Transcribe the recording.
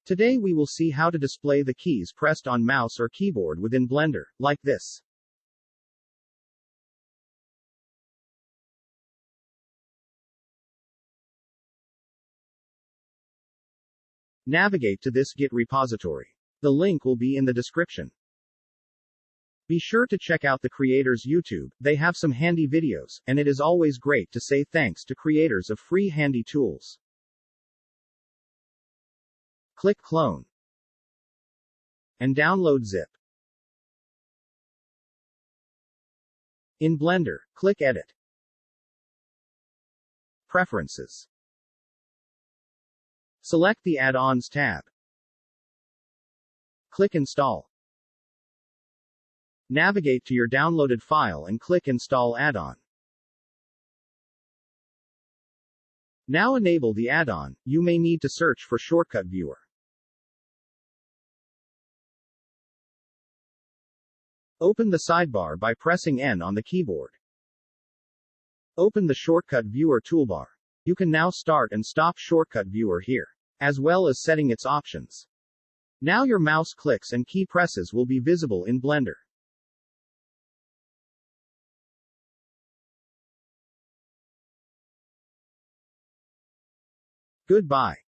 Today we will see how to display the keys pressed on mouse or keyboard within Blender, like this. Navigate to this Git repository. The link will be in the description. Be sure to check out the creators' YouTube, they have some handy videos, and it is always great to say thanks to creators of free handy tools. Click Clone. And download zip. In Blender, click Edit. Preferences. Select the Add-ons tab. Click Install. Navigate to your downloaded file and click Install Add-on. Now enable the add-on. You may need to search for Shortcut Viewer. Open the sidebar by pressing N on the keyboard. Open the Shortcut Viewer toolbar. You can now start and stop Shortcut Viewer here, as well as setting its options. Now your mouse clicks and key presses will be visible in Blender. Goodbye.